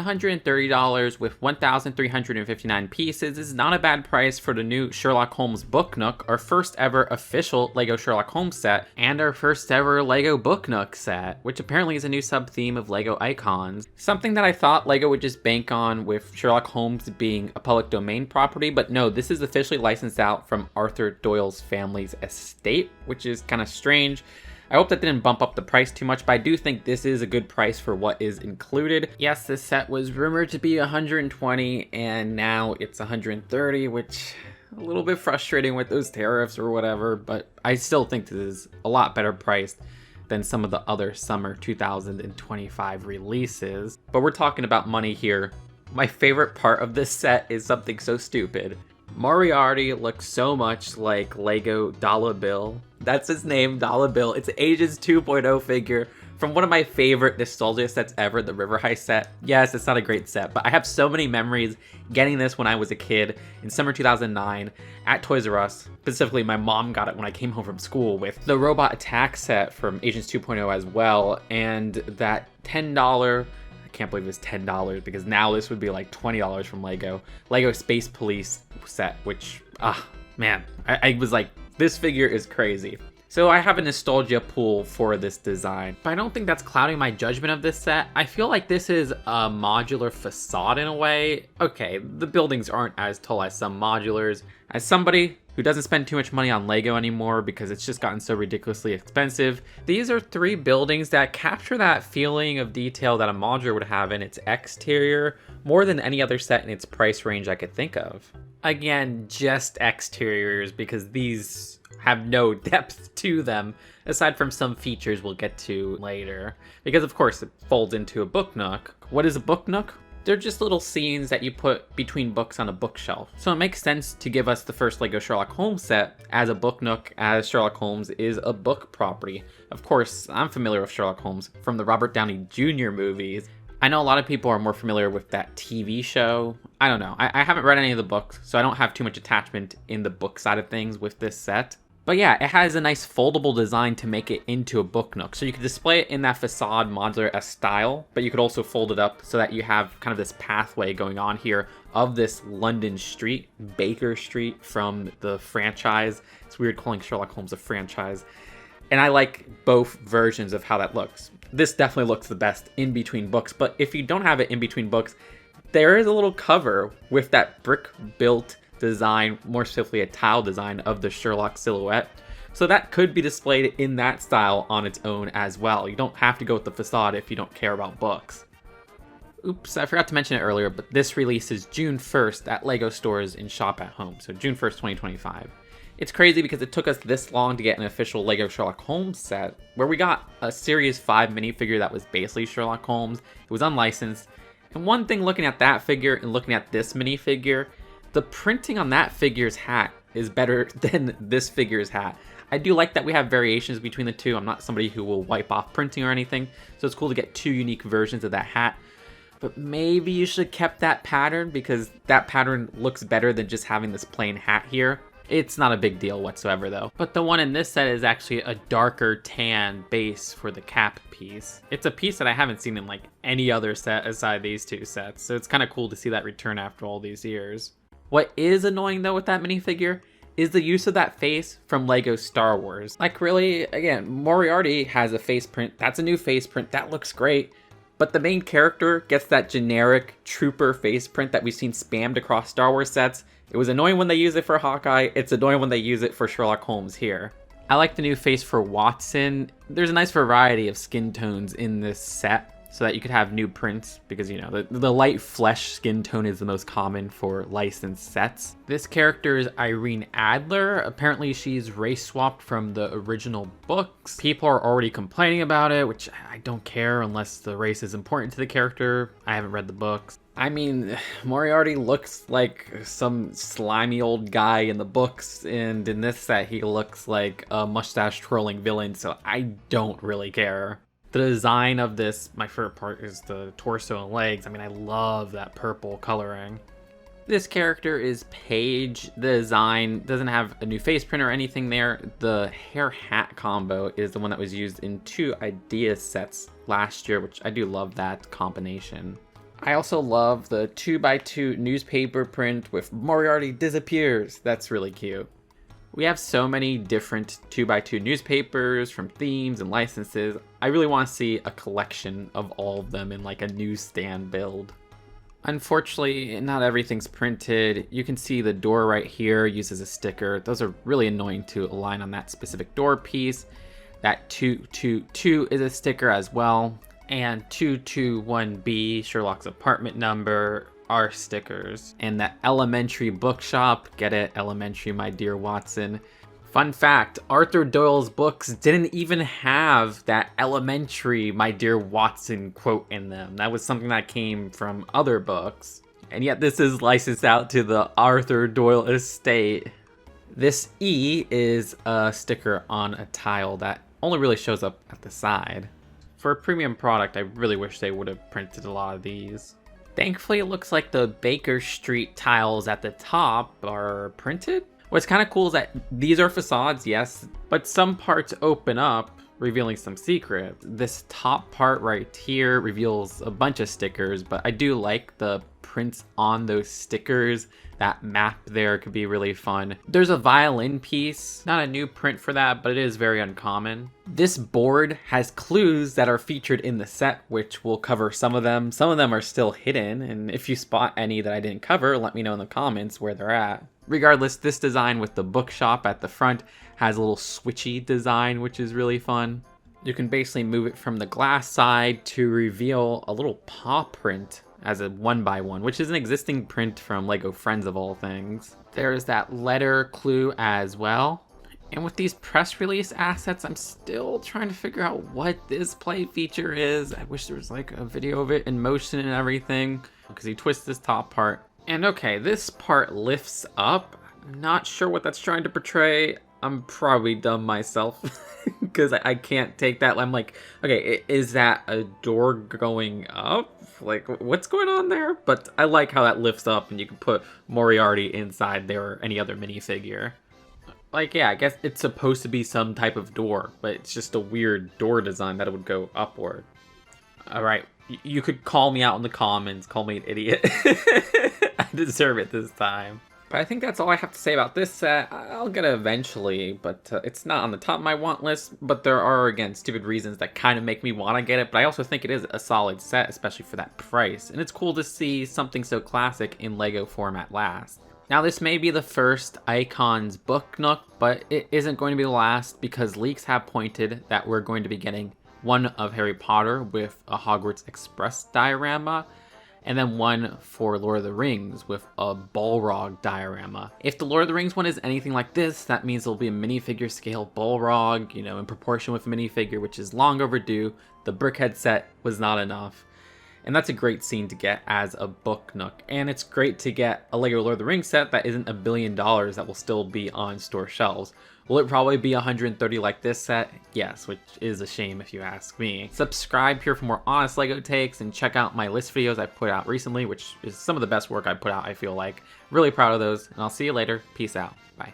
$130 with 1,359 pieces is not a bad price for the new Sherlock Holmes Book Nook, our first ever official LEGO Sherlock Holmes set, and our first ever LEGO Book Nook set, which apparently is a new sub-theme of LEGO icons. Something that I thought LEGO would just bank on with Sherlock Holmes being a public domain property, but no, this is officially licensed out from Arthur Doyle's family's estate, which is kind of strange. I hope that didn't bump up the price too much, but I do think this is a good price for what is included. Yes, this set was rumored to be $120 and now it's $130, which a little bit frustrating with those tariffs or whatever, but I still think this is a lot better priced than some of the other summer 2025 releases. But we're talking about money here. My favorite part of this set is something so stupid. Moriarty looks so much like LEGO Dollar Bill. That's his name, Dollar Bill. It's Agents 2.0 figure from one of my favorite nostalgia sets ever, the River High set. Yes, it's not a great set, but I have so many memories getting this when I was a kid in summer 2009 at Toys R Us. Specifically, my mom got it when I came home from school with the Robot Attack set from Agents 2.0 as well, and that $10, I can't believe it's $10 because now this would be like $20 from LEGO Space Police set, which, man, I was like, this figure is crazy. So I have a nostalgia pool for this design, but I don't think that's clouding my judgment of this set. I feel like this is a modular facade in a way. Okay, the buildings aren't as tall as some modulars. As somebody who doesn't spend too much money on LEGO anymore because it's just gotten so ridiculously expensive, these are 3 buildings that capture that feeling of detail that a modular would have in its exterior more than any other set in its price range I could think of. Again, just exteriors because these have no depth to them aside from some features we'll get to later. Because of course it folds into a book nook. What is a book nook? They're just little scenes that you put between books on a bookshelf. So it makes sense to give us the first LEGO Sherlock Holmes set as a book nook, as Sherlock Holmes is a book property. Of course, I'm familiar with Sherlock Holmes from the Robert Downey Jr. movies. I know a lot of people are more familiar with that TV show. I don't know. I haven't read any of the books, so I don't have too much attachment in the book side of things with this set. But yeah, it has a nice foldable design to make it into a book nook. So you can display it in that facade modular-esque style, but you could also fold it up so that you have kind of this pathway going on here of this London street, Baker Street from the franchise. It's weird calling Sherlock Holmes a franchise. And I like both versions of how that looks. This definitely looks the best in between books, but if you don't have it in between books, there is a little cover with that brick-built design, more specifically a tile design of the Sherlock silhouette. So that could be displayed in that style on its own as well. You don't have to go with the facade if you don't care about books. Oops, I forgot to mention it earlier, but this releases June 1st at LEGO stores in Shop at Home, so June 1st, 2025. It's crazy because it took us this long to get an official LEGO Sherlock Holmes set, where we got a Series 5 minifigure that was basically Sherlock Holmes. It was unlicensed. And one thing looking at that figure and looking at this minifigure, the printing on that figure's hat is better than this figure's hat. I do like that we have variations between the two. I'm not somebody who will wipe off printing or anything, so it's cool to get 2 unique versions of that hat. But maybe you should have kept that pattern because that pattern looks better than just having this plain hat here. It's not a big deal whatsoever though. But the one in this set is actually a darker tan base for the cap piece. It's a piece that I haven't seen in like any other set aside these 2 sets, so it's kind of cool to see that return after all these years. What is annoying though with that minifigure is the use of that face from LEGO Star Wars. Like really, again, Moriarty has a face print. That's a new face print. That looks great. But the main character gets that generic trooper face print that we've seen spammed across Star Wars sets. It was annoying when they use it for Hawkeye. It's annoying when they use it for Sherlock Holmes here. I like the new face for Watson. There's a nice variety of skin tones in this set so that you could have new prints because, you know, the light flesh skin tone is the most common for licensed sets. This character is Irene Adler. Apparently she's race swapped from the original books. People are already complaining about it, which I don't care unless the race is important to the character. I haven't read the books. I mean, Moriarty looks like some slimy old guy in the books, and in this set he looks like a mustache twirling villain, so I don't really care. The design of this, my favorite part is the torso and legs. I mean, I love that purple coloring. This character is Paige. The design doesn't have a new face print or anything there. The hair hat combo is the one that was used in 2 idea sets last year, which I do love that combination. I also love the 2x2 newspaper print with Moriarty disappears. That's really cute. We have so many different 2x2 newspapers from themes and licenses. I really want to see a collection of all of them in like a newsstand build. Unfortunately, not everything's printed. You can see the door right here uses a sticker. Those are really annoying to align on that specific door piece. That 222 is a sticker as well. And 221B, Sherlock's apartment number, are stickers. And that elementary bookshop, get it, elementary, my dear Watson. Fun fact, Arthur Doyle's books didn't even have that elementary, my dear Watson quote in them. That was something that came from other books. And yet this is licensed out to the Arthur Doyle estate. This E is a sticker on a tile that only really shows up at the side. For a premium product, I really wish they would have printed a lot of these. Thankfully, it looks like the Baker Street tiles at the top are printed. What's kind of cool is that these are facades, yes, but some parts open up, revealing some secrets. This top part right here reveals a bunch of stickers, but I do like the prints on those stickers. That map there could be really fun. There's a violin piece, not a new print for that, but it is very uncommon. This board has clues that are featured in the set, which will cover some of them. Some of them are still hidden, and if you spot any that I didn't cover, let me know in the comments where they're at. Regardless, this design with the bookshop at the front has a little switchy design, which is really fun. You can basically move it from the glass side to reveal a little paw print as a 1x1, which is an existing print from LEGO Friends of all things. There's that letter clue as well. And with these press release assets, I'm still trying to figure out what this play feature is. I wish there was like a video of it in motion and everything, because you twist this top part. And okay, this part lifts up. I'm not sure what that's trying to portray. I'm probably dumb myself because I can't take that. I'm like, okay, is that a door going up? Like, what's going on there? But I like how that lifts up and you can put Moriarty inside there or any other minifigure. Like, yeah, I guess it's supposed to be some type of door, but it's just a weird door design that it would go upward. All right, you could call me out in the comments, call me an idiot. I deserve it this time. But I think that's all I have to say about this set. I'll get it eventually, but it's not on the top of my want list. But there are, again, stupid reasons that kind of make me want to get it. But I also think it is a solid set, especially for that price. And it's cool to see something so classic in LEGO form at last. Now, this may be the first Icons Book Nook, but it isn't going to be the last because leaks have pointed that we're going to be getting one of Harry Potter with a Hogwarts Express diorama, and then one for Lord of the Rings with a Balrog diorama. If the Lord of the Rings one is anything like this, that means there'll be a minifigure scale Balrog, you know, in proportion with a minifigure, which is long overdue. The Brickhead set was not enough. And that's a great scene to get as a Book Nook. And it's great to get a LEGO Lord of the Rings set that isn't $1 billion that will still be on store shelves. Will it probably be 130 like this set? Yes, which is a shame if you ask me. Subscribe here for more honest LEGO takes and check out my list videos I put out recently, which is some of the best work I put out, I feel like. Really proud of those, and I'll see you later. Peace out. Bye.